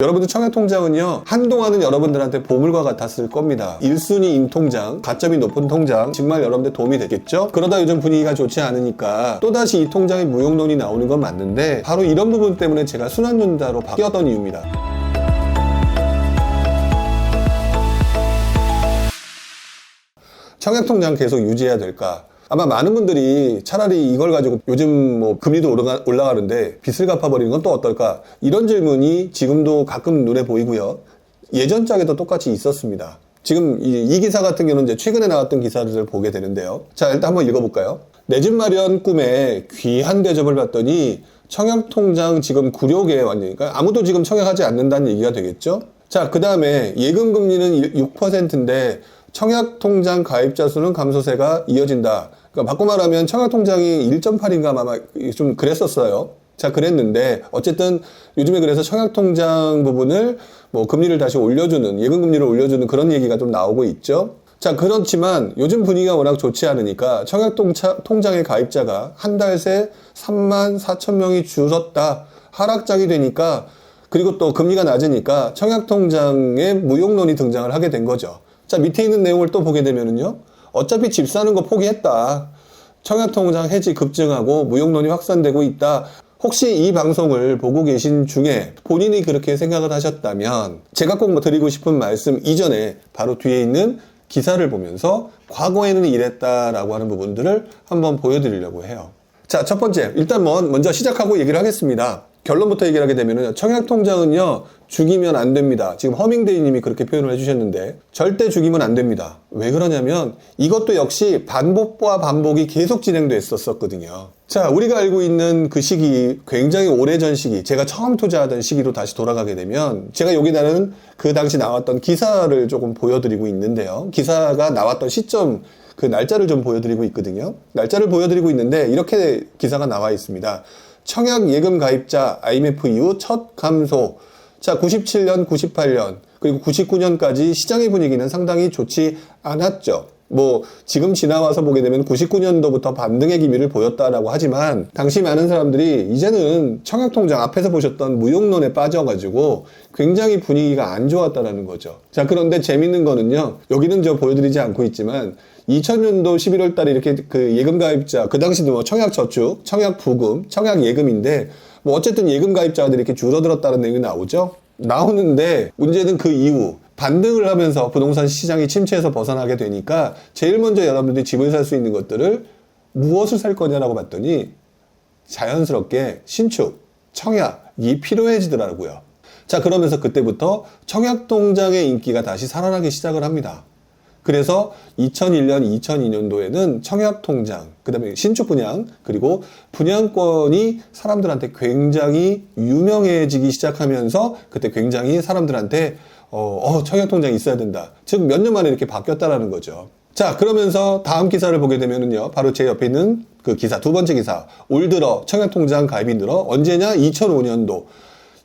여러분들 청약통장은요, 한동안은 여러분들한테 보물과 같았을 겁니다. 1순위 임통장, 가점이 높은 통장, 정말 여러분들 도움이 되겠죠? 그러다 요즘 분위기가 좋지 않으니까 또다시 이 통장에 무용론이 나오는 건 맞는데, 바로 이런 부분 때문에 제가 순환윤자로 바뀌었던 이유입니다. 청약통장 계속 유지해야 될까? 아마 많은 분들이 차라리 이걸 가지고 요즘 뭐 금리도 올라가는데 빚을 갚아버리는 건 또 어떨까? 이런 질문이 지금도 가끔 눈에 보이고요. 예전 짝에도 똑같이 있었습니다. 지금 이 기사 같은 경우는 이제 최근에 나왔던 기사들을 보게 되는데요. 자, 일단 한번 읽어볼까요? 내 집 마련 꿈에 귀한 대접을 받더니 청약통장 지금 굴욕에 완전히, 그러니까 아무도 지금 청약하지 않는다는 얘기가 되겠죠? 자, 그 다음에 예금금리는 6%인데 청약통장 가입자 수는 감소세가 이어진다. 그러니까 바꿔 말하면 청약통장이 1.8인가 아마 좀 그랬었어요. 자, 그랬는데 어쨌든 요즘에 그래서 청약통장 부분을 뭐 금리를 다시 올려주는, 예금금리를 올려주는 그런 얘기가 좀 나오고 있죠. 자, 그렇지만 요즘 분위기가 워낙 좋지 않으니까 청약통장의 가입자가 한 달 새 34,000명이 줄었다. 하락장이 되니까, 그리고 또 금리가 낮으니까 청약통장에 무용론이 등장을 하게 된 거죠. 자, 밑에 있는 내용을 또 보게 되면은요, 어차피 집 사는 거 포기했다. 청약통장 해지 급증하고 무용론이 확산되고 있다. 혹시 이 방송을 보고 계신 중에 본인이 그렇게 생각을 하셨다면 제가 꼭 드리고 싶은 말씀 이전에 바로 뒤에 있는 기사를 보면서 과거에는 이랬다라고 하는 부분들을 한번 보여드리려고 해요. 자, 첫 번째, 일단 먼저 시작하고 얘기를 하겠습니다. 결론부터 얘기를 하게 되면요, 청약통장은요, 죽이면 안 됩니다. 지금 허밍데이 님이 그렇게 표현을 해주셨는데, 절대 죽이면 안 됩니다. 왜 그러냐면 이것도 역시 반복과 반복이 계속 진행됐었거든요. 자, 우리가 알고 있는 그 시기, 굉장히 오래전 시기, 제가 처음 투자하던 시기로 다시 돌아가게 되면, 제가 여기다는 그 당시 나왔던 기사를 조금 보여드리고 있는데요. 기사가 나왔던 시점, 그 날짜를 좀 보여드리고 있거든요. 날짜를 보여드리고 있는데 이렇게 기사가 나와 있습니다. 청약 예금 가입자 IMF 이후 첫 감소. 자, 97년, 98년, 그리고 99년까지 시장의 분위기는 상당히 좋지 않았죠. 뭐 지금 지나와서 보게 되면 99년도부터 반등의 기미를 보였다라고 하지만, 당시 많은 사람들이 이제는 청약통장 앞에서 보셨던 무용론에 빠져가지고 굉장히 분위기가 안 좋았다라는 거죠. 자, 그런데 재밌는 거는요, 여기는 저 보여드리지 않고 있지만 2000년도 11월 달에 이렇게 그 예금 가입자, 그 당시도 뭐 청약 저축, 청약 부금, 청약 예금인데, 뭐 어쨌든 예금 가입자들이 이렇게 줄어들었다는 내용이 나오는데, 문제는 그 이후 반등을 하면서 부동산 시장이 침체에서 벗어나게 되니까 제일 먼저 여러분들이 집을 살 수 있는 것들을 무엇을 살 거냐라고 봤더니 자연스럽게 신축, 청약이 필요해지더라고요. 자, 그러면서 그때부터 청약통장의 인기가 다시 살아나기 시작을 합니다. 그래서 2001년, 2002년도에는 청약통장, 그 다음에 신축 분양, 그리고 분양권이 사람들한테 굉장히 유명해지기 시작하면서 그때 굉장히 사람들한테 청약통장이 있어야 된다. 즉 몇 년 만에 이렇게 바뀌었다라는 거죠. 자, 그러면서 다음 기사를 보게 되면은요, 바로 제 옆에 있는 그 기사, 두 번째 기사. 올 들어 청약통장 가입이 늘어. 언제냐? 2005년도.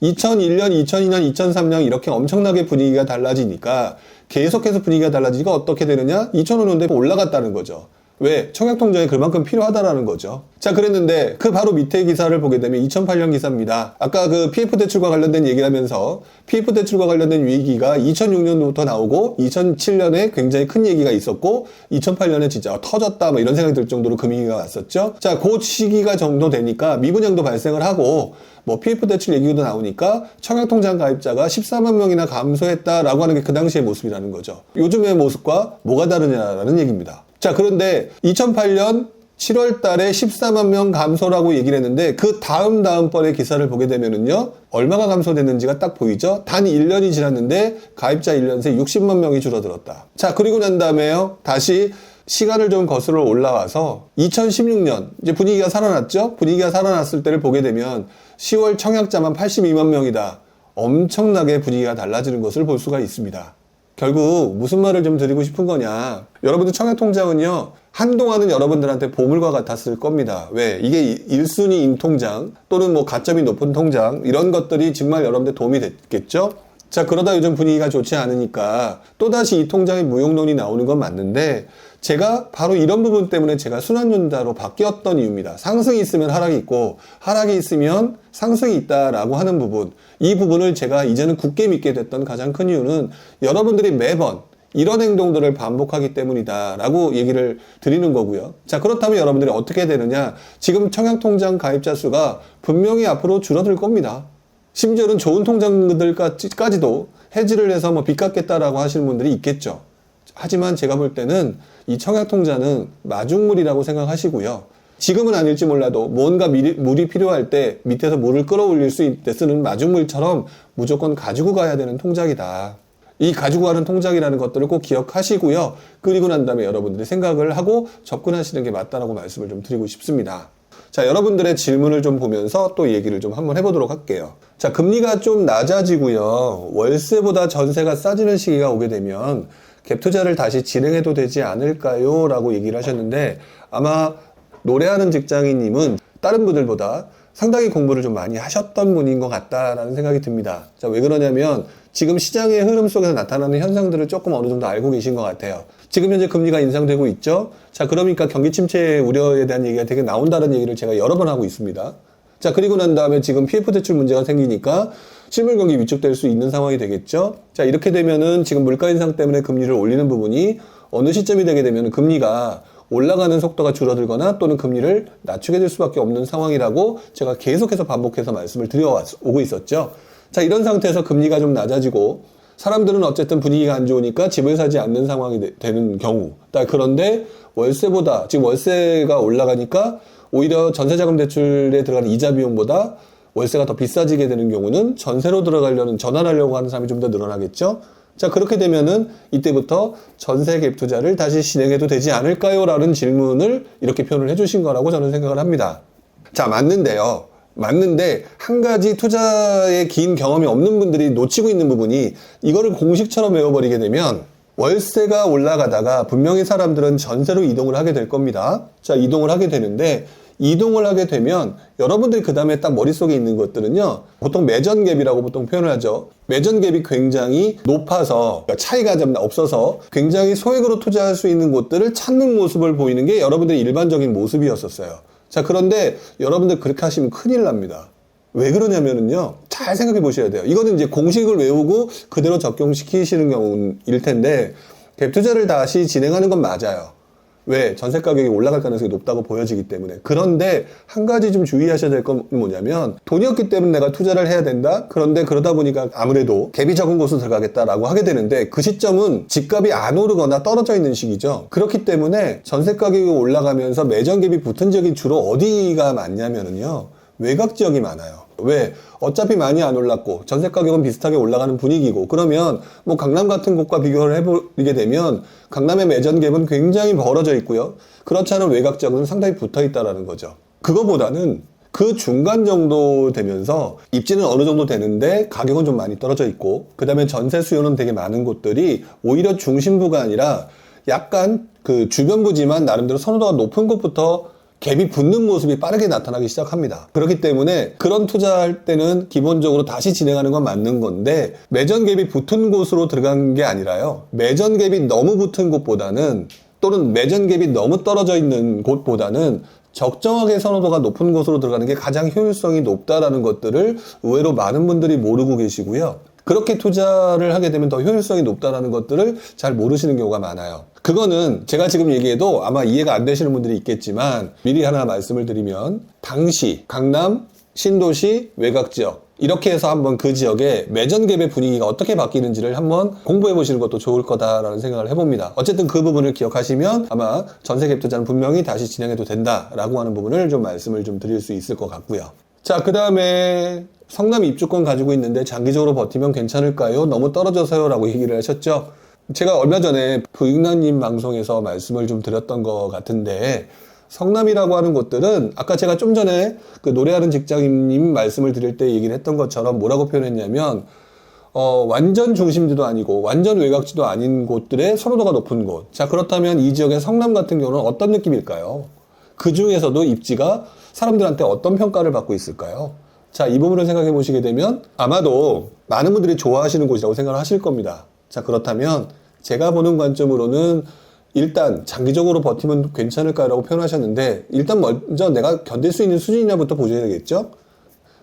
2001년, 2002년, 2003년 이렇게 엄청나게 분위기가 달라지니까, 계속해서 분위기가 달라지니까 어떻게 되느냐? 2005년도에 올라갔다는 거죠. 왜? 청약통장이 그만큼 필요하다라는 거죠. 자, 그랬는데 그 바로 밑에 기사를 보게 되면 2008년 기사입니다. 아까 그 PF 대출과 관련된 얘기를 하면서 PF 대출과 관련된 위기가 2006년도부터 나오고 2007년에 굉장히 큰 얘기가 있었고 2008년에 진짜 터졌다 뭐 이런 생각이 들 정도로 금융위기가 왔었죠. 자, 그 시기가 정도 되니까 미분양도 발생을 하고 뭐 PF 대출 얘기도 나오니까 청약통장 가입자가 14만 명이나 감소했다라고 하는 게 그 당시의 모습이라는 거죠. 요즘의 모습과 뭐가 다르냐라는 얘기입니다. 자, 그런데 2008년 7월 달에 14만 명 감소라고 얘기를 했는데, 그 다음 번의 기사를 보게 되면은요, 얼마가 감소됐는지가 딱 보이죠? 단 1년이 지났는데 가입자 1년 새 60만 명이 줄어들었다. 자, 그리고 난 다음에요, 다시 시간을 좀 거슬러 올라와서 2016년 이제 분위기가 살아났죠? 분위기가 살아났을 때를 보게 되면 10월 청약자만 82만 명이다. 엄청나게 분위기가 달라지는 것을 볼 수가 있습니다. 결국 무슨 말을 좀 드리고 싶은 거냐, 여러분들 청약통장은요, 한동안은 여러분들한테 보물과 같았을 겁니다. 왜? 이게 1순위 임통장 또는 뭐 가점이 높은 통장, 이런 것들이 정말 여러분들 도움이 됐겠죠? 자, 그러다 요즘 분위기가 좋지 않으니까 또다시 이 통장의 무용론이 나오는 건 맞는데, 제가 바로 이런 부분 때문에 제가 순환윤자로 바뀌었던 이유입니다. 상승이 있으면 하락이 있고 하락이 있으면 상승이 있다라고 하는 부분, 이 부분을 제가 이제는 굳게 믿게 됐던 가장 큰 이유는 여러분들이 매번 이런 행동들을 반복하기 때문이다 라고 얘기를 드리는 거고요. 자, 그렇다면 여러분들이 어떻게 되느냐, 지금 청약통장 가입자 수가 분명히 앞으로 줄어들 겁니다. 심지어는 좋은 통장들까지도 해지를 해서 빚 갚겠다라고 하시는 분들이 있겠죠. 하지만 제가 볼 때는 이 청약통장은 마중물이라고 생각하시고요. 지금은 아닐지 몰라도 뭔가 물이 필요할 때 밑에서 물을 끌어올릴 수 있을 때 쓰는 마중물처럼 무조건 가지고 가야 되는 통장이다. 이 가지고 가는 통장이라는 것들을 꼭 기억하시고요. 그리고 난 다음에 여러분들이 생각을 하고 접근하시는 게 맞다라고 말씀을 좀 드리고 싶습니다. 자, 여러분들의 질문을 좀 보면서 또 얘기를 좀 한번 해보도록 할게요. 자, 금리가 좀 낮아지고요. 월세보다 전세가 싸지는 시기가 오게 되면 갭 투자를 다시 진행해도 되지 않을까요? 라고 얘기를 하셨는데, 아마 노래하는 직장인님은 다른 분들보다 상당히 공부를 좀 많이 하셨던 분인 것 같다라는 생각이 듭니다. 자, 왜 그러냐면 지금 시장의 흐름 속에서 나타나는 현상들을 조금 어느 정도 알고 계신 것 같아요. 지금 현재 금리가 인상되고 있죠. 자, 그러니까 경기 침체 우려에 대한 얘기가 되게 나온다는 얘기를 제가 여러 번 하고 있습니다. 자, 그리고 난 다음에 지금 PF 대출 문제가 생기니까 실물 경기 위축될 수 있는 상황이 되겠죠. 자, 이렇게 되면은 지금 물가 인상 때문에 금리를 올리는 부분이 어느 시점이 되게 되면 금리가 올라가는 속도가 줄어들거나 또는 금리를 낮추게 될 수밖에 없는 상황이라고 제가 계속해서 반복해서 말씀을 드려오고 있었죠. 자, 이런 상태에서 금리가 좀 낮아지고 사람들은 어쨌든 분위기가 안 좋으니까 집을 사지 않는 상황이 되는 경우, 그런데 월세보다 지금 월세가 올라가니까 오히려 전세자금 대출에 들어가는 이자 비용보다 월세가 더 비싸지게 되는 경우는 전세로 들어가려는, 전환하려고 하는 사람이 좀 더 늘어나겠죠. 자, 그렇게 되면은 이때부터 전세 갭 투자를 다시 진행해도 되지 않을까요? 라는 질문을 이렇게 표현을 해주신 거라고 저는 생각을 합니다. 자, 맞는데요. 맞는데 한 가지 투자에 긴 경험이 없는 분들이 놓치고 있는 부분이, 이거를 공식처럼 외워버리게 되면 월세가 올라가다가 분명히 사람들은 전세로 이동을 하게 될 겁니다. 자, 이동을 하게 되는데, 이동을 하게 되면 여러분들이 그 다음에 딱 머릿속에 있는 것들은요, 보통 매전갭이라고 보통 표현을 하죠. 매전갭이 굉장히 높아서, 차이가 좀 없어서 굉장히 소액으로 투자할 수 있는 곳들을 찾는 모습을 보이는 게 여러분들의 일반적인 모습이었었어요. 자, 그런데 여러분들 그렇게 하시면 큰일 납니다. 왜 그러냐면은요, 잘 생각해 보셔야 돼요. 이거는 이제 공식을 외우고 그대로 적용시키시는 경우일 텐데, 갭 투자를 다시 진행하는 건 맞아요. 왜? 전세 가격이 올라갈 가능성이 높다고 보여지기 때문에. 그런데 한 가지 좀 주의하셔야 될 건 뭐냐면, 돈이 없기 때문에 내가 투자를 해야 된다? 그런데 그러다 보니까 아무래도 갭이 적은 곳으로 들어가겠다라고 하게 되는데, 그 시점은 집값이 안 오르거나 떨어져 있는 시기죠. 그렇기 때문에 전세 가격이 올라가면서 매전 갭이 붙은 지역이 주로 어디가 많냐면은요, 외곽 지역이 많아요. 왜? 어차피 많이 안 올랐고 전세 가격은 비슷하게 올라가는 분위기고, 그러면 뭐 강남 같은 곳과 비교를 해보게 되면 강남의 매전 갭은 굉장히 벌어져 있고요, 그렇지 않은 외곽 지역은 상당히 붙어 있다라는 거죠. 그거보다는 그 중간 정도 되면서 입지는 어느 정도 되는데 가격은 좀 많이 떨어져 있고, 그 다음에 전세 수요는 되게 많은 곳들이 오히려 중심부가 아니라 약간 그 주변부지만 나름대로 선호도가 높은 곳부터 갭이 붙는 모습이 빠르게 나타나기 시작합니다. 그렇기 때문에 그런 투자할 때는 기본적으로 다시 진행하는 건 맞는 건데, 매전 갭이 붙은 곳으로 들어간 게 아니라요, 매전 갭이 너무 붙은 곳보다는, 또는 매전 갭이 너무 떨어져 있는 곳보다는 적정하게 선호도가 높은 곳으로 들어가는 게 가장 효율성이 높다라는 것들을 의외로 많은 분들이 모르고 계시고요. 그렇게 투자를 하게 되면 더 효율성이 높다라는 것들을 잘 모르시는 경우가 많아요. 그거는 제가 지금 얘기해도 아마 이해가 안 되시는 분들이 있겠지만, 미리 하나 말씀을 드리면, 당시 강남, 신도시, 외곽지역 이렇게 해서 한번 그 지역의 매전갭의 분위기가 어떻게 바뀌는지를 한번 공부해 보시는 것도 좋을 거다라는 생각을 해봅니다. 어쨌든 그 부분을 기억하시면 아마 전세갭 투자는 분명히 다시 진행해도 된다라고 하는 부분을 좀 말씀을 좀 드릴 수 있을 것 같고요. 자, 그 다음에 성남 입주권 가지고 있는데 장기적으로 버티면 괜찮을까요? 너무 떨어져서요? 라고 얘기를 하셨죠. 제가 얼마 전에 부익나님 방송에서 말씀을 좀 드렸던 것 같은데, 성남이라고 하는 곳들은 아까 제가 좀 전에 그 노래하는 직장인님 말씀을 드릴 때 얘기를 했던 것처럼 뭐라고 표현했냐면, 완전 중심지도 아니고 완전 외곽지도 아닌 곳들의 선호도가 높은 곳. 자, 그렇다면 이 지역의 성남 같은 경우는 어떤 느낌일까요? 그 중에서도 입지가 사람들한테 어떤 평가를 받고 있을까요? 자, 이 부분을 생각해 보시게 되면 아마도 많은 분들이 좋아하시는 곳이라고 생각을 하실 겁니다. 자, 그렇다면 제가 보는 관점으로는 일단 장기적으로 버티면 괜찮을까라고 표현하셨는데 일단 먼저 내가 견딜 수 있는 수준이냐부터 보셔야 되겠죠?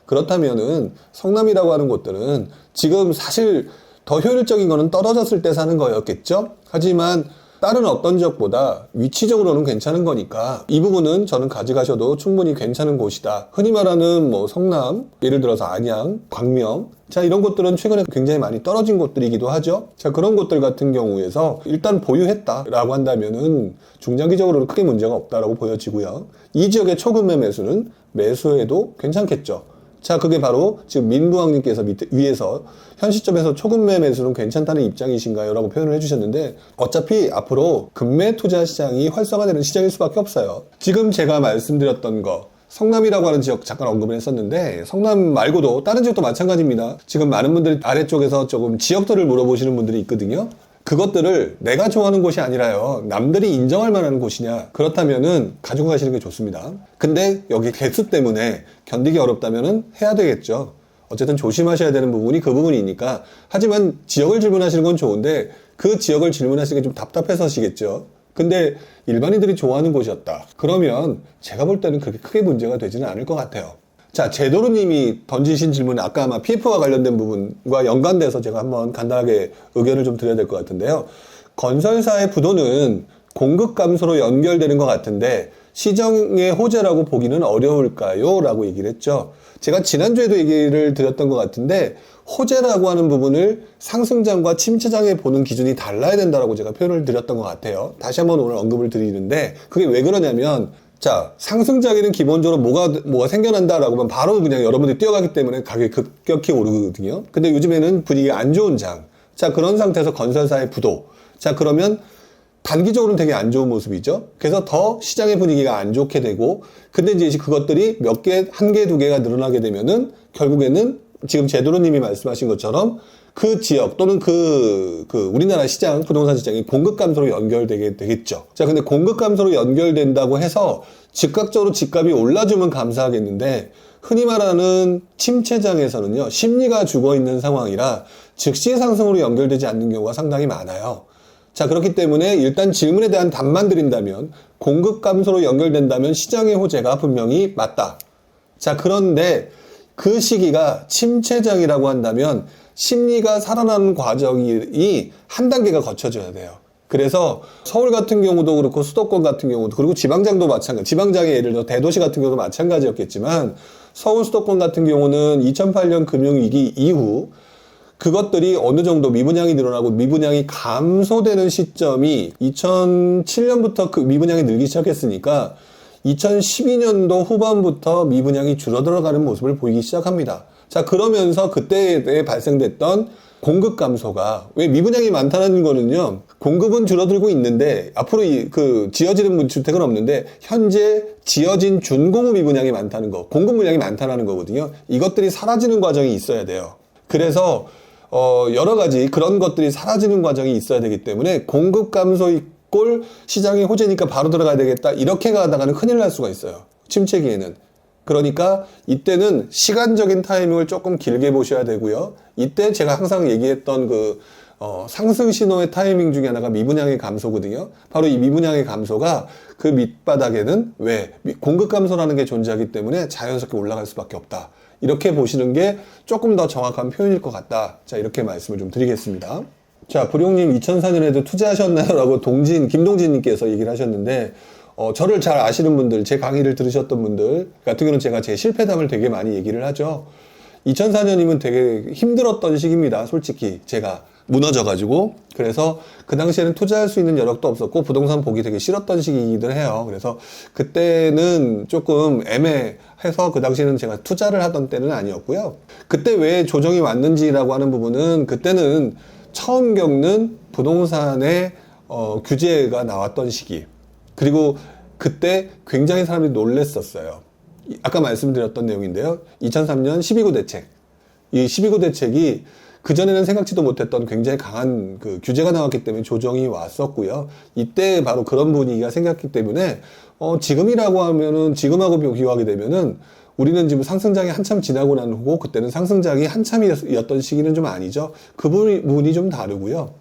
그렇다면은 성남이라고 하는 곳들은 지금 사실 더 효율적인 거는 떨어졌을 때 사는 거였겠죠? 하지만 다른 어떤 지역보다 위치적으로는 괜찮은 거니까 이 부분은 저는 가져가셔도 충분히 괜찮은 곳이다. 흔히 말하는 뭐 성남, 예를 들어서 안양, 광명, 자, 이런 곳들은 최근에 굉장히 많이 떨어진 곳들이기도 하죠. 자, 그런 곳들 같은 경우에서 일단 보유했다라고 한다면은 중장기적으로는 크게 문제가 없다라고 보여지고요. 이 지역의 초급매 매수는 매수해도 괜찮겠죠. 자, 그게 바로 지금 민부왕님께서 위에서 현 시점에서 초급매 매수는 괜찮다는 입장이신가요? 라고 표현을 해주셨는데 어차피 앞으로 금매 투자 시장이 활성화되는 시장일 수밖에 없어요. 지금 제가 말씀드렸던 거 성남이라고 하는 지역 잠깐 언급을 했었는데 성남 말고도 다른 지역도 마찬가지입니다. 지금 많은 분들이 아래쪽에서 조금 지역들을 물어보시는 분들이 있거든요. 그것들을 내가 좋아하는 곳이 아니라요, 남들이 인정할 만한 곳이냐, 그렇다면은 가지고 가시는 게 좋습니다. 근데 여기 개수 때문에 견디기 어렵다면은 해야 되겠죠. 어쨌든 조심하셔야 되는 부분이 그 부분이니까. 하지만 지역을 질문하시는 건 좋은데 그 지역을 질문하시는 게 좀 답답해서시겠죠. 근데 일반인들이 좋아하는 곳이었다 그러면 제가 볼 때는 그렇게 크게 문제가 되지는 않을 것 같아요. 자, 제도루님이 던지신 질문은 아까 아마 PF와 관련된 부분과 연관돼서 제가 한번 간단하게 의견을 좀 드려야 될 것 같은데요. 건설사의 부도는 공급 감소로 연결되는 것 같은데 시장의 호재라고 보기는 어려울까요? 라고 얘기를 했죠. 제가 지난주에도 얘기를 드렸던 것 같은데 호재라고 하는 부분을 상승장과 침체장에 보는 기준이 달라야 된다라고 제가 표현을 드렸던 것 같아요. 다시 한번 오늘 언급을 드리는데 그게 왜 그러냐면 자, 상승장에는 기본적으로 뭐가 생겨난다라고 하면 바로 그냥 여러분들이 뛰어가기 때문에 가격이 급격히 오르거든요. 근데 요즘에는 분위기가 안 좋은 장. 자, 그런 상태에서 건설사의 부도. 자, 그러면 단기적으로는 되게 안 좋은 모습이죠. 그래서 더 시장의 분위기가 안 좋게 되고, 근데 이제 그것들이 몇 개, 한 개, 두 개가 늘어나게 되면은 결국에는 지금 제도로님이 말씀하신 것처럼 그 지역 또는 그 우리나라 시장, 부동산 시장이 공급 감소로 연결되게 되겠죠. 자, 근데 공급 감소로 연결된다고 해서 즉각적으로 집값이 올라주면 감사하겠는데 흔히 말하는 침체장에서는요, 심리가 죽어 있는 상황이라 즉시 상승으로 연결되지 않는 경우가 상당히 많아요. 자, 그렇기 때문에 일단 질문에 대한 답만 드린다면 공급 감소로 연결된다면 시장의 호재가 분명히 맞다. 자, 그런데 그 시기가 침체장이라고 한다면 심리가 살아나는 과정이 한 단계가 거쳐져야 돼요. 그래서 서울 같은 경우도 그렇고 수도권 같은 경우도 그리고 지방장도 마찬가지. 지방장의 예를 들어 대도시 같은 경우도 마찬가지였겠지만 서울 수도권 같은 경우는 2008년 금융위기 이후 그것들이 어느 정도 미분양이 늘어나고 미분양이 감소되는 시점이 2007년부터 그 미분양이 늘기 시작했으니까 2012년도 후반부터 미분양이 줄어들어가는 모습을 보이기 시작합니다. 자, 그러면서 그때에 발생됐던 공급 감소가, 왜 미분양이 많다는 거는요, 공급은 줄어들고 있는데 앞으로 지어지는 주택은 없는데 현재 지어진 준공업 미분양이 많다는 거, 공급 물량이 많다는 거거든요. 이것들이 사라지는 과정이 있어야 돼요. 그래서 여러 가지 그런 것들이 사라지는 과정이 있어야 되기 때문에 공급 감소의 꼴 시장의 호재니까 바로 들어가야 되겠다 이렇게 가다가는 큰일 날 수가 있어요. 침체기에는. 그러니까 이때는 시간적인 타이밍을 조금 길게 보셔야 되고요. 이때 제가 항상 얘기했던 상승 신호의 타이밍 중에 하나가 미분양의 감소거든요. 바로 이 미분양의 감소가 그 밑바닥에는 공급 감소라는 게 존재하기 때문에 자연스럽게 올라갈 수밖에 없다. 이렇게 보시는 게 조금 더 정확한 표현일 것 같다. 자, 이렇게 말씀을 좀 드리겠습니다. 자, 부룡님 2004년에도 투자하셨나요? 라고 김동진님께서 얘기를 하셨는데, 저를 잘 아시는 분들, 제 강의를 들으셨던 분들 같은 경우는 제가 제 실패담을 되게 많이 얘기를 하죠. 2004년이면 되게 힘들었던 시기입니다. 솔직히 제가 무너져가지고. 그래서 그 당시에는 투자할 수 있는 여력도 없었고 부동산 보기 되게 싫었던 시기이기도 해요. 그래서 그때는 조금 애매해서 그 당시에는 제가 투자를 하던 때는 아니었고요. 그때 왜 조정이 왔는지라고 하는 부분은 그때는 처음 겪는 부동산의 규제가 나왔던 시기. 그리고 그때 굉장히 사람들이 놀랬었어요. 아까 말씀드렸던 내용인데요. 2003년 12구 대책. 이 12구 대책이 그전에는 생각지도 못했던 굉장히 강한 규제가 나왔기 때문에 조정이 왔었고요. 이때 바로 그런 분위기가 생겼기 때문에 지금이라고 하면은 지금하고 비교하게 되면은 우리는 지금 상승장이 한참 지나고 난 후고 그때는 상승장이 한참이었던 시기는 좀 아니죠. 그 부분이 좀 다르고요.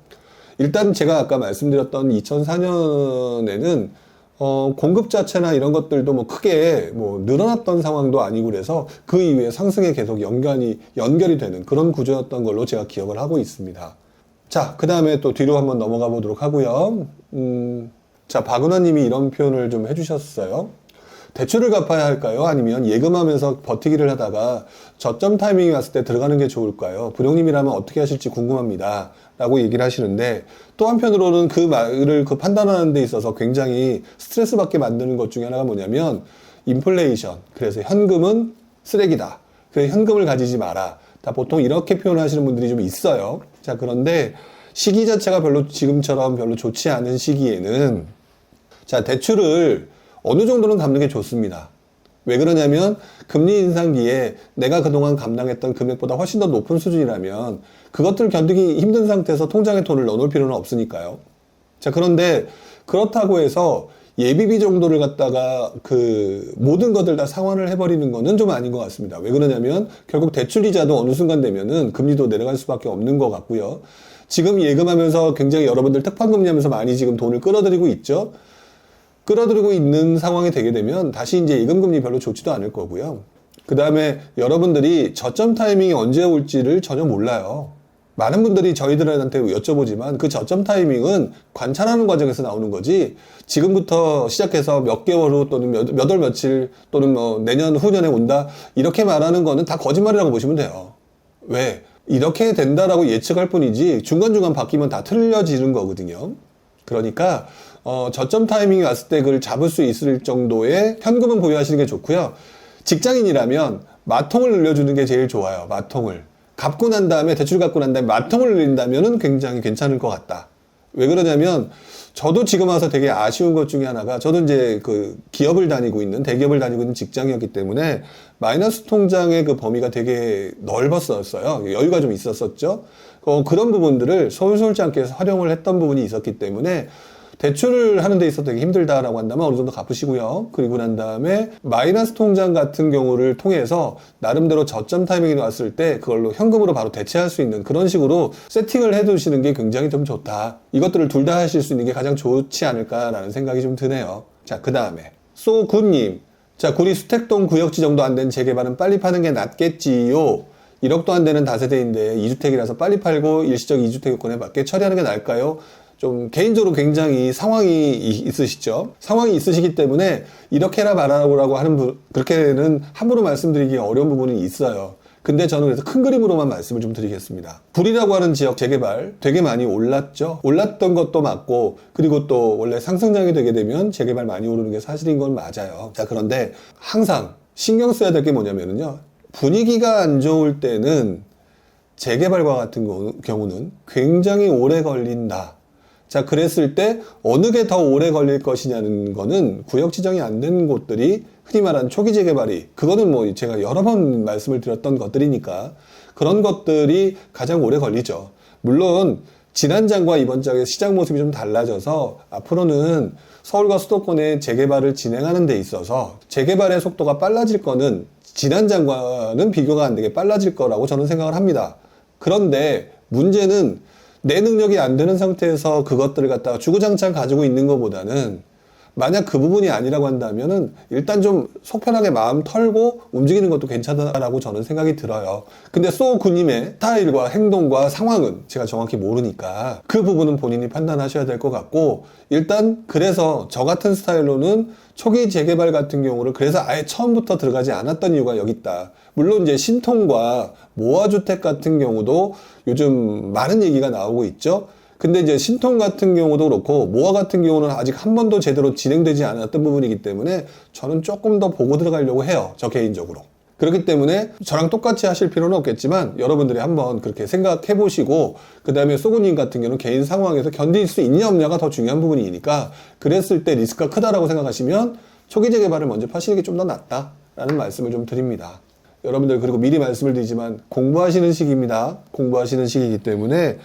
일단 제가 아까 말씀드렸던 2004년에는 공급 자체나 이런 것들도 뭐 크게 뭐 늘어났던 상황도 아니고 그래서 그 이후에 상승에 계속 연결이 되는 그런 구조였던 걸로 제가 기억을 하고 있습니다. 자, 그 다음에 또 뒤로 한번 넘어가 보도록 하고요. 자, 박은화 님이 이런 표현을 좀 해주셨어요. 대출을 갚아야 할까요? 아니면 예금하면서 버티기를 하다가 저점 타이밍이 왔을 때 들어가는 게 좋을까요? 부룡님이라면 어떻게 하실지 궁금합니다. 라고 얘기를 하시는데, 또 한편으로는 그 말을 판단하는 데 있어서 굉장히 스트레스 받게 만드는 것 중에 하나가 뭐냐면 인플레이션. 그래서 현금은 쓰레기다. 그래서 현금을 가지지 마라. 다 보통 이렇게 표현하시는 분들이 좀 있어요. 자, 그런데 시기 자체가 지금처럼 별로 좋지 않은 시기에는 자, 대출을 어느 정도는 갚는 게 좋습니다. 왜 그러냐면 금리 인상기에 내가 그동안 감당했던 금액보다 훨씬 더 높은 수준이라면 그것들을 견디기 힘든 상태에서 통장에 돈을 넣어놓을 필요는 없으니까요. 자, 그런데 그렇다고 해서 예비비 정도를 갖다가 그 모든 것들 다 상환을 해버리는 거는 좀 아닌 것 같습니다. 왜 그러냐면 결국 대출이자도 어느 순간 되면은 금리도 내려갈 수밖에 없는 것 같고요. 지금 예금하면서 굉장히 여러분들 특판금리하면서 많이 지금 돈을 끌어들이고 있죠. 끌어들이고 있는 상황이 되게 되면 다시 이제 예금금리 별로 좋지도 않을 거고요. 그 다음에 여러분들이 저점 타이밍이 언제 올지를 전혀 몰라요. 많은 분들이 저희들한테 여쭤보지만 그 저점 타이밍은 관찰하는 과정에서 나오는 거지 지금부터 시작해서 몇 개월 후 또는 몇 월 며칠 또는 뭐 내년 후년에 온다 이렇게 말하는 거는 다 거짓말이라고 보시면 돼요. 왜? 이렇게 된다라고 예측할 뿐이지 중간중간 바뀌면 다 틀려지는 거거든요. 그러니까 저점 타이밍이 왔을 때 그걸 잡을 수 있을 정도의 현금은 보유하시는 게 좋고요. 직장인이라면 마통을 늘려주는 게 제일 좋아요. 마통을. 갚고 난 다음에 대출 갚고 난 다음에 마통을 늘린다면은 굉장히 괜찮을 것 같다. 왜 그러냐면 저도 지금 와서 되게 아쉬운 것 중에 하나가 저도 이제 그 대기업을 다니고 있는 직장이었기 때문에 마이너스 통장의 그 범위가 되게 넓었었어요. 여유가 좀 있었었죠. 그런 부분들을 솔솔지 않게 활용을 했던 부분이 있었기 때문에 대출을 하는 데 있어서 되게 힘들다라고 한다면 어느 정도 갚으시고요. 그리고 난 다음에 마이너스 통장 같은 경우를 통해서 나름대로 저점 타이밍이 왔을 때 그걸로 현금으로 바로 대체할 수 있는 그런 식으로 세팅을 해두시는 게 굉장히 좀 좋다. 이것들을 둘 다 하실 수 있는 게 가장 좋지 않을까라는 생각이 좀 드네요. 자, 그 다음에 소군님. 자, 구리 수택동 구역지 정도 안 된 재개발은 빨리 파는 게 낫겠지요. 1억도 안 되는 다세대인데 2주택이라서 빨리 팔고 일시적 2주택 요건에 맞게 처리하는 게 나을까요? 좀 개인적으로 굉장히 상황이 있으시죠. 상황이 있으시기 때문에 이렇게나 말하라고 하는 그렇게는 함부로 말씀드리기 어려운 부분이 있어요. 근데 저는 그래서 큰 그림으로만 말씀을 좀 드리겠습니다. 구리라고 하는 지역 재개발 되게 많이 올랐죠. 올랐던 것도 맞고 그리고 또 원래 상승장이 되게 되면 재개발 많이 오르는 게 사실인 건 맞아요. 자, 그런데 항상 신경 써야 될 게 뭐냐면요. 분위기가 안 좋을 때는 재개발과 같은 경우는 굉장히 오래 걸린다. 자, 그랬을 때 어느 게 더 오래 걸릴 것이냐는 거는 구역 지정이 안 된 곳들이 흔히 말하는 초기 재개발이 그거는 뭐 제가 여러 번 말씀을 드렸던 것들이니까 그런 것들이 가장 오래 걸리죠. 물론 지난 장과 이번 장의 시장 모습이 좀 달라져서 앞으로는 서울과 수도권의 재개발을 진행하는 데 있어서 재개발의 속도가 빨라질 거는 지난 장과는 비교가 안 되게 빨라질 거라고 저는 생각을 합니다. 그런데 문제는 내 능력이 안 되는 상태에서 그것들을 갖다가 주구장창 가지고 있는 것보다는 만약 그 부분이 아니라고 한다면은 일단 좀 속편하게 마음 털고 움직이는 것도 괜찮다라고 저는 생각이 들어요. 근데 소구님의 스타일과 행동과 상황은 제가 정확히 모르니까 그 부분은 본인이 판단하셔야 될 것 같고 일단 그래서 저 같은 스타일로는 초기 재개발 같은 경우를 그래서 아예 처음부터 들어가지 않았던 이유가 여기 있다. 물론 이제 신통과 모아주택 같은 경우도 요즘 많은 얘기가 나오고 있죠. 근데 이제 신통 같은 경우도 그렇고 모아 같은 경우는 아직 한 번도 제대로 진행되지 않았던 부분이기 때문에 저는 조금 더 보고 들어가려고 해요. 저 개인적으로. 그렇기 때문에 저랑 똑같이 하실 필요는 없겠지만 여러분들이 한번 그렇게 생각해 보시고 그 다음에 소구님 같은 경우는 개인 상황에서 견딜 수 있냐 없냐가 더 중요한 부분이니까 그랬을 때 리스크가 크다라고 생각하시면 초기 재개발을 먼저 파시는 게 좀 더 낫다라는 말씀을 좀 드립니다. 여러분들 그리고 미리 말씀을 드리지만 공부하시는 시기입니다. 공부하시는 시기이기 때문에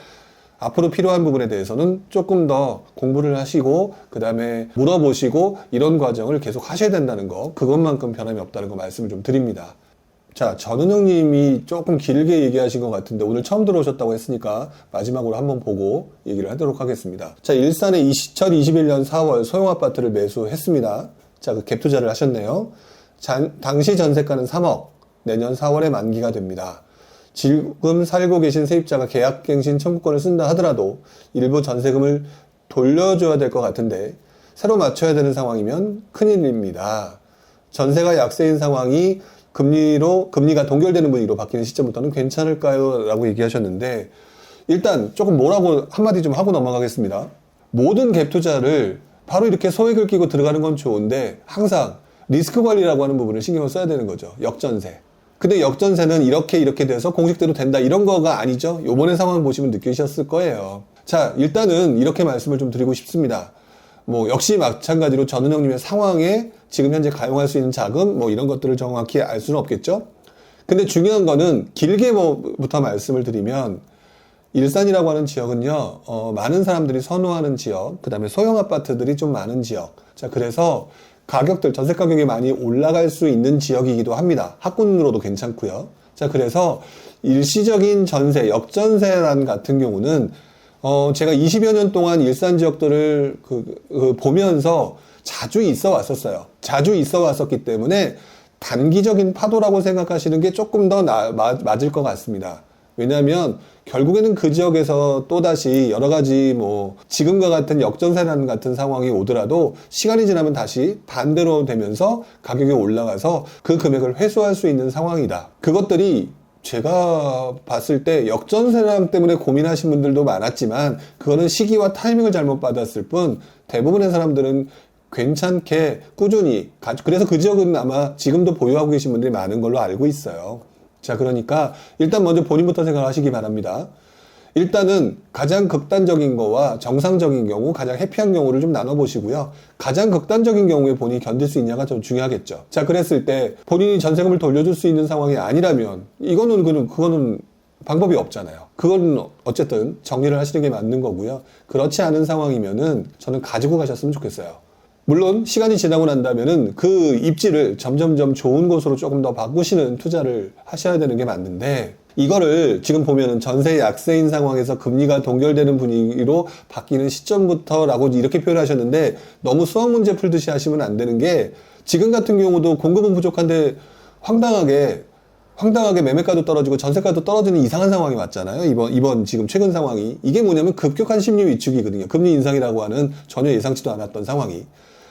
앞으로 필요한 부분에 대해서는 조금 더 공부를 하시고 그 다음에 물어보시고 이런 과정을 계속 하셔야 된다는 거, 그것만큼 변함이 없다는 거 말씀을 좀 드립니다. 자, 전은영 님이 조금 길게 얘기하신 것 같은데 오늘 처음 들어오셨다고 했으니까 마지막으로 한번 보고 얘기를 하도록 하겠습니다. 자, 일산에 2021년 4월 소형 아파트를 매수했습니다. 자, 그 갭 투자를 하셨네요. 당시 전세가는 3억, 내년 4월에 만기가 됩니다. 지금 살고 계신 세입자가 계약갱신 청구권을 쓴다 하더라도 일부 전세금을 돌려줘야 될 것 같은데 새로 맞춰야 되는 상황이면 큰일입니다. 전세가 약세인 상황이 금리가 동결되는 분위기로 바뀌는 시점부터는 괜찮을까요? 라고 얘기하셨는데 일단 조금 뭐라고 한마디 좀 하고 넘어가겠습니다. 모든 갭 투자를 바로 이렇게 소액을 끼고 들어가는 건 좋은데 항상 리스크 관리라고 하는 부분을 신경을 써야 되는 거죠. 역전세. 근데 역전세는 이렇게 돼서 공식대로 된다 이런 거가 아니죠. 요번에 상황 보시면 느끼셨을 거예요. 자, 일단은 이렇게 말씀을 좀 드리고 싶습니다. 뭐 역시 마찬가지로 전은영님의 상황에 지금 현재 가용할 수 있는 자금 뭐 이런 것들을 정확히 알 수는 없겠죠. 근데 중요한 거는 길게 뭐부터 말씀을 드리면 일산이라고 하는 지역은요, 많은 사람들이 선호하는 지역, 그 다음에 소형 아파트들이 좀 많은 지역. 자, 그래서 전세 가격이 많이 올라갈 수 있는 지역이기도 합니다. 학군으로도 괜찮고요. 자, 그래서 일시적인 전세, 역전세란 같은 경우는 제가 20여 년 동안 일산 지역들을 보면서 자주 있어 왔었어요. 자주 있어 왔었기 때문에 단기적인 파도라고 생각하시는 게 조금 더 맞을 것 같습니다. 왜냐하면 결국에는 그 지역에서 또다시 여러 가지 지금과 같은 역전세난 같은 상황이 오더라도 시간이 지나면 다시 반대로 되면서 가격이 올라가서 그 금액을 회수할 수 있는 상황이다. 그것들이 제가 봤을 때 역전세랑 때문에 고민하신 분들도 많았지만 그거는 시기와 타이밍을 잘못 받았을 뿐 대부분의 사람들은 괜찮게 꾸준히, 그래서 그 지역은 아마 지금도 보유하고 계신 분들이 많은 걸로 알고 있어요. 자, 그러니까 일단 먼저 본인부터 생각하시기 바랍니다. 일단은 가장 극단적인 거와 정상적인 경우, 가장 해피한 경우를 좀 나눠보시고요. 가장 극단적인 경우에 본인이 견딜 수 있냐가 좀 중요하겠죠. 자, 그랬을 때 본인이 전세금을 돌려줄 수 있는 상황이 아니라면 그거는 방법이 없잖아요. 그건 어쨌든 정리를 하시는 게 맞는 거고요. 그렇지 않은 상황이면은 저는 가지고 가셨으면 좋겠어요. 물론 시간이 지나고 난다면은 그 입지를 점점점 좋은 곳으로 조금 더 바꾸시는 투자를 하셔야 되는 게 맞는데 이거를 지금 보면은 전세 약세인 상황에서 금리가 동결되는 분위기로 바뀌는 시점부터라고 이렇게 표현하셨는데 너무 수학 문제 풀듯이 하시면 안 되는 게 지금 같은 경우도 공급은 부족한데 황당하게 매매가도 떨어지고 전세가도 떨어지는 이상한 상황이 왔잖아요. 이번 지금 최근 상황이. 이게 뭐냐면 급격한 심리 위축이거든요. 금리 인상이라고 하는 전혀 예상치도 않았던 상황이.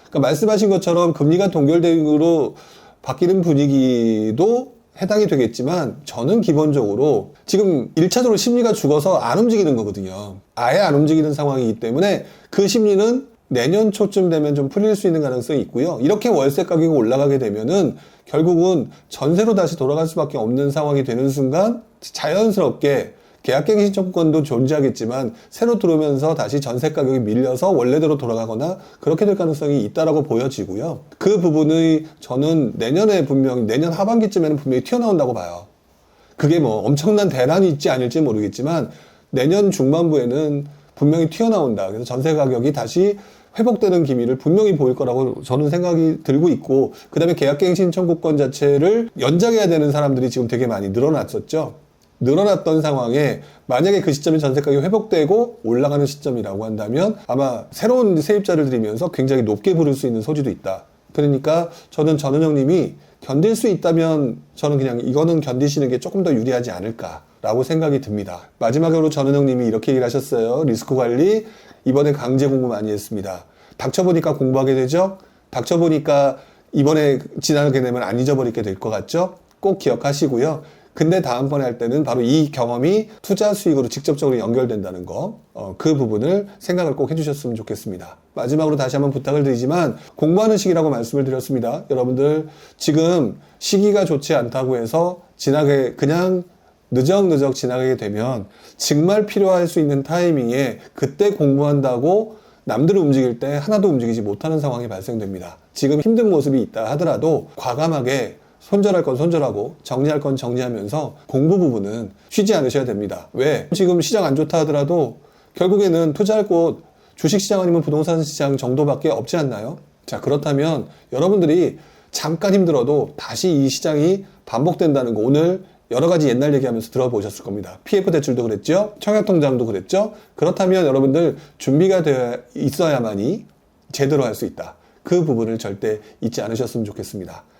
그러니까 말씀하신 것처럼 금리가 동결되로 바뀌는 분위기도 해당이 되겠지만 저는 기본적으로 지금 1차적으로 심리가 죽어서 안 움직이는 거거든요. 아예 안 움직이는 상황이기 때문에 그 심리는 내년 초쯤 되면 좀 풀릴 수 있는 가능성이 있고요. 이렇게 월세 가격이 올라가게 되면은 결국은 전세로 다시 돌아갈 수밖에 없는 상황이 되는 순간 자연스럽게 계약갱신 청구권도 존재하겠지만 새로 들어오면서 다시 전세 가격이 밀려서 원래대로 돌아가거나 그렇게 될 가능성이 있다라고 보여지고요. 그 부분이 저는 내년 하반기쯤에는 분명히 튀어나온다고 봐요. 그게 엄청난 대란이 있지 않을지 모르겠지만 내년 중반부에는 분명히 튀어나온다. 그래서 전세 가격이 다시 회복되는 기미를 분명히 보일 거라고 저는 생각이 들고 있고, 그 다음에 계약갱신 청구권 자체를 연장해야 되는 사람들이 지금 되게 많이 늘어났었죠. 늘어났던 상황에 만약에 그 시점에 전세 가격이 회복되고 올라가는 시점이라고 한다면 아마 새로운 세입자를 들이면서 굉장히 높게 부를 수 있는 소지도 있다. 그러니까 저는 전은영 님이 견딜 수 있다면 저는 그냥 이거는 견디시는 게 조금 더 유리하지 않을까라고 생각이 듭니다. 마지막으로 전은영 님이 이렇게 얘기를 하셨어요. 리스크 관리 이번에 강제 공부 많이 했습니다. 닥쳐보니까 공부하게 되죠. 닥쳐보니까 이번에 지나게 되면 안 잊어버리게 될 것 같죠. 꼭 기억하시고요. 근데 다음번에 할 때는 바로 이 경험이 투자 수익으로 직접적으로 연결된다는 거, 그 부분을 생각을 꼭 해주셨으면 좋겠습니다. 마지막으로 다시 한번 부탁을 드리지만 공부하는 시기라고 말씀을 드렸습니다. 여러분들 지금 시기가 좋지 않다고 해서 그냥 느적느적 지나가게 되면 정말 필요할 수 있는 타이밍에 그때 공부한다고 남들을 움직일 때 하나도 움직이지 못하는 상황이 발생됩니다. 지금 힘든 모습이 있다 하더라도 과감하게 손절할 건 손절하고 정리할 건 정리하면서 공부 부분은 쉬지 않으셔야 됩니다. 왜? 지금 시장 안 좋다 하더라도 결국에는 투자할 곳 주식시장 아니면 부동산 시장 정도밖에 없지 않나요? 자, 그렇다면 여러분들이 잠깐 힘들어도 다시 이 시장이 반복된다는 거 오늘 여러 가지 옛날 얘기하면서 들어보셨을 겁니다. PF 대출도 그랬죠? 청약통장도 그랬죠? 그렇다면 여러분들 준비가 되어 있어야만이 제대로 할 수 있다. 그 부분을 절대 잊지 않으셨으면 좋겠습니다.